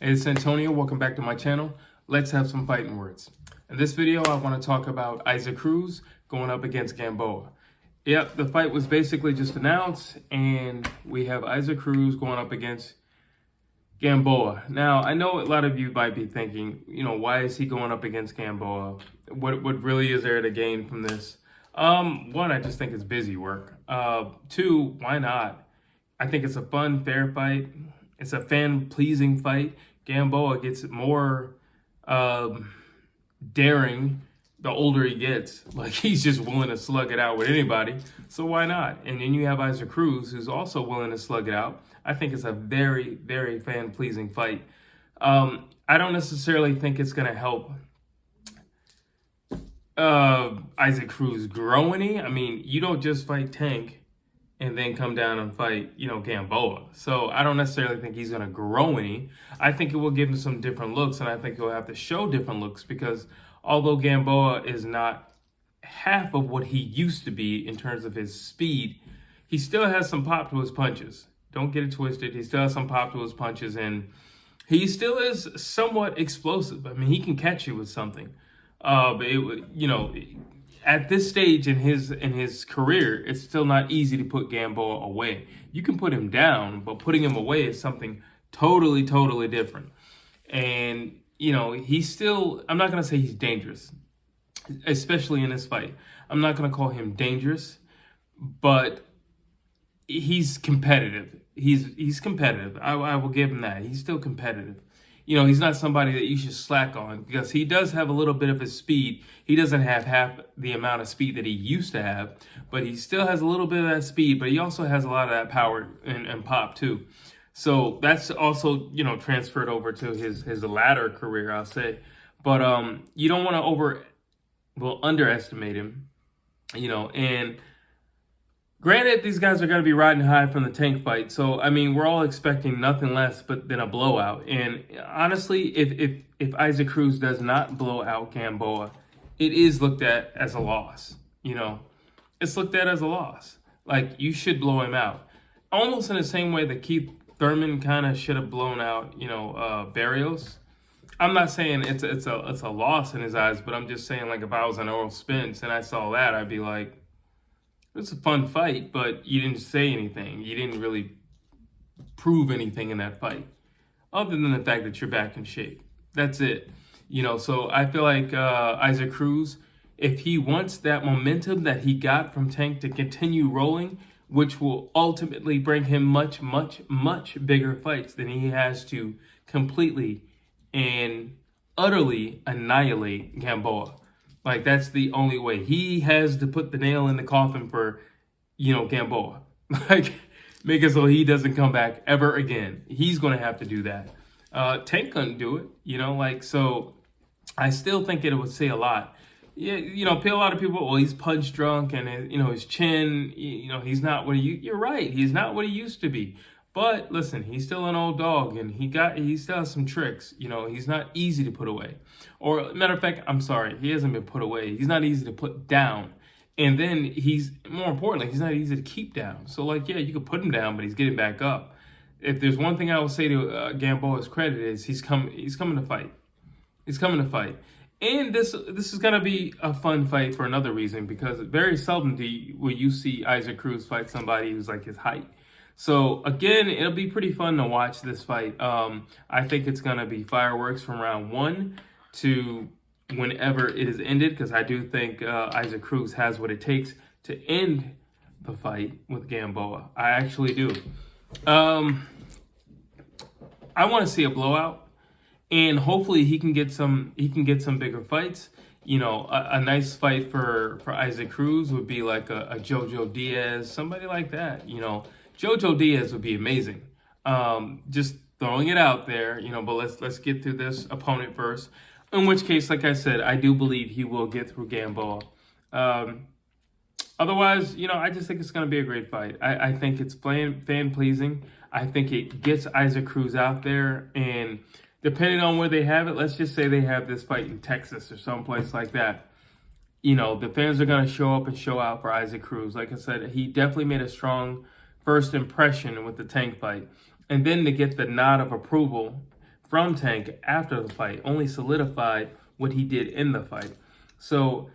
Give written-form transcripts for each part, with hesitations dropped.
Hey, it's Antonio. Welcome back to my channel. Let's have some fighting words. In this video, I want to talk about Issac Cruz going up against Gamboa. Yep, the fight was basically just announced, and we have Issac Cruz going up against Gamboa. Now, I know a lot of you might be thinking, why is he going up against Gamboa? What really is there to gain from this? One, I just think it's busy work. Two, why not? I think it's a fun, fair fight. It's a fan-pleasing fight. Gamboa gets more daring the older he gets. Like, he's just willing to slug it out with anybody. So why not? And then you have Issac Cruz, who's also willing to slug it out. I think it's a very, very fan-pleasing fight. I don't necessarily think it's going to help Issac Cruz grow any. I mean, you don't just fight Tank and then come down and fight, Gamboa. So I don't necessarily think he's going to grow any. I think it will give him some different looks, and I think he'll have to show different looks because although Gamboa is not half of what he used to be in terms of his speed, he still has some pop to his punches. Don't get it twisted. He still has some pop to his punches, and he still is somewhat explosive. I mean, he can catch you with something. But at this stage in his career, it's still not easy to put Gamboa away. You can put him down, but putting him away is something totally, totally different. And, he's still, I'm not going to say he's dangerous, especially in this fight. I'm not going to call him dangerous, but he's competitive. He's competitive. I will give him that. He's still competitive. He's not somebody that you should slack on because he does have a little bit of his speed. He doesn't have half the amount of speed that he used to have, but he still has a little bit of that speed, but he also has a lot of that power and pop too. So that's also, transferred over to his latter career, I'll say. But you don't want to underestimate him, and granted, these guys are going to be riding high from the Tank fight. So, I mean, we're all expecting nothing less than a blowout. And honestly, if Issac Cruz does not blow out Gamboa, it is looked at as a loss. It's looked at as a loss. Like, you should blow him out. Almost in the same way that Keith Thurman kind of should have blown out, Barrios. I'm not saying it's a loss in his eyes, but I'm just saying, like, if I was an Earl Spence and I saw that, I'd be like, it's a fun fight, but you didn't say anything. You didn't really prove anything in that fight, other than the fact that you're back in shape. That's it. So I feel like Issac Cruz, if he wants that momentum that he got from Tank to continue rolling, which will ultimately bring him much, much, much bigger fights than he has to completely and utterly annihilate Gamboa. Like, that's the only way. He has to put the nail in the coffin for, Gamboa. Like, make it so he doesn't come back ever again. He's going to have to do that. Tank couldn't do it, so I still think it would say a lot. Yeah, a lot of people, well, he's punch drunk and, his chin, he's not what you're right. He's not what he used to be. But listen, he's still an old dog, and he still has some tricks. He's not easy to put away. Or matter of fact, I'm sorry, he hasn't been put away. He's not easy to put down. And then more importantly, he's not easy to keep down. So yeah, you could put him down, but he's getting back up. If there's one thing I will say to Gamboa's credit is he's coming to fight. He's coming to fight. And this is going to be a fun fight for another reason, because very seldom will you see Issac Cruz fight somebody who's like his height. So, again, it'll be pretty fun to watch this fight. I think it's going to be fireworks from round 1 to whenever it is ended, because I do think Issac Cruz has what it takes to end the fight with Gamboa. I actually do. I want to see a blowout, and hopefully he can get some bigger fights. A nice fight for Issac Cruz would be like a Jojo Diaz, somebody like that, Jojo Diaz would be amazing. Just throwing it out there, but let's get through this opponent first. In which case, like I said, I do believe he will get through Gamboa. Otherwise, I just think it's going to be a great fight. I think it's fan-pleasing. I think it gets Issac Cruz out there, and depending on where they have it, let's just say they have this fight in Texas or someplace like that. The fans are going to show up and show out for Issac Cruz. Like I said, he definitely made a strong first impression with the Tank fight. And then to get the nod of approval from Tank after the fight only solidified what he did in the fight. So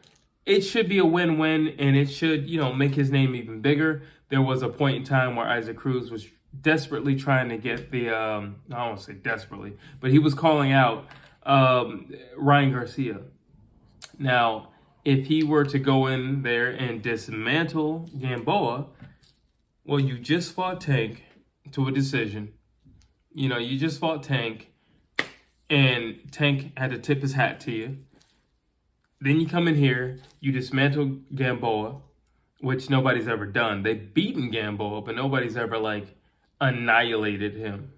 it should be a win-win, and it should, make his name even bigger. There was a point in time where Isaac Cruz was desperately trying to get the, I don't want to say desperately, but he was calling out Ryan Garcia. Now, if he were to go in there and dismantle Gamboa, well, you just fought Tank to a decision. You just fought Tank, and Tank had to tip his hat to you. Then you come in here, you dismantle Gamboa, which nobody's ever done. They've beaten Gamboa, but nobody's ever, annihilated him.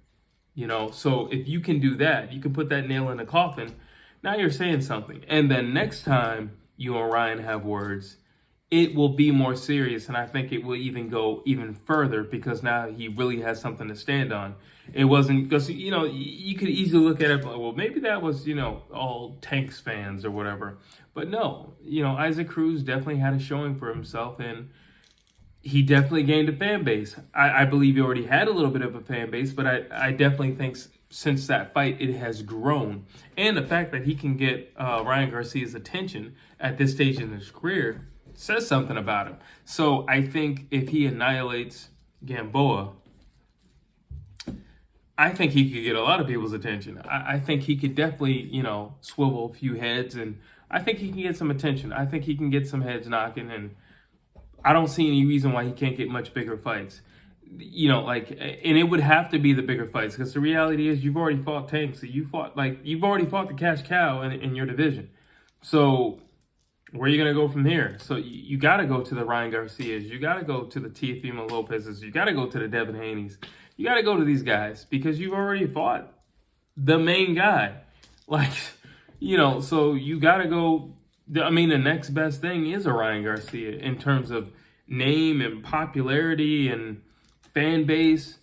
So if you can do that, you can put that nail in the coffin. Now you're saying something. And then next time you and Ryan have words, it will be more serious, and I think it will even go even further because now he really has something to stand on. It wasn't because, you could easily look at it, well, maybe that was, all Tank's fans or whatever. But no, Isaac Cruz definitely had a showing for himself, and he definitely gained a fan base. I believe he already had a little bit of a fan base, but I definitely think since that fight, it has grown. And the fact that he can get Ryan Garcia's attention at this stage in his career says something about him. So I think if he annihilates Gamboa, I think he could get a lot of people's attention. I think he could definitely, swivel a few heads, and I think he can get some attention. I think he can get some heads knocking, and I don't see any reason why he can't get much bigger fights. And it would have to be the bigger fights because the reality is you've already fought Tank, so you've already fought the cash cow in your division. So where are you going to go from here? So you got to go to the Ryan Garcias. You got to go to the Teofimo Lopez's. You got to go to the Devin Haney's. You got to go to these guys because you've already fought the main guy. So you got to go. The next best thing is a Ryan Garcia in terms of name and popularity and fan base,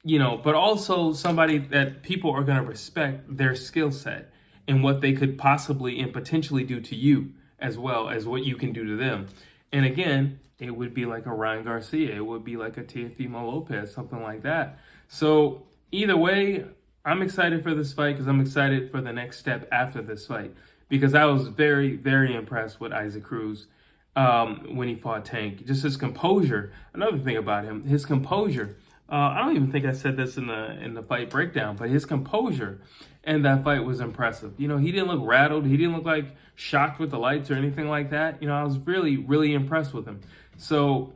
but also somebody that people are going to respect their skill set and what they could possibly and potentially do to you, as well as what you can do to them. And again, it would be like a Ryan Garcia. It would be like a Teofimo Lopez, something like that. So either way, I'm excited for this fight because I'm excited for the next step after this fight because I was very, very impressed with Isaac Cruz when he fought Tank. Just his composure. Another thing about him, his composure. I don't even think I said this in the fight breakdown, but his composure in that fight was impressive. He didn't look rattled. He didn't look shocked with the lights or anything like that. I was really, really impressed with him. So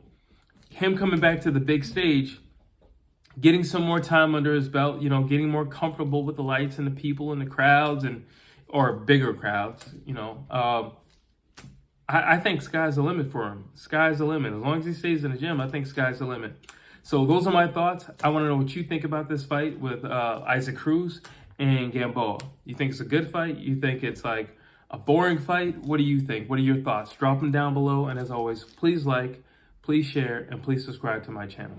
him coming back to the big stage, getting some more time under his belt, getting more comfortable with the lights and the people and the crowds or bigger crowds, I think sky's the limit for him. Sky's the limit. As long as he stays in the gym, I think sky's the limit. So those are my thoughts. I want to know what you think about this fight with Isaac Cruz and Gamboa. You think it's a good fight? You think it's a boring fight? What do you think? What are your thoughts? Drop them down below. And as always, please like, please share, and please subscribe to my channel.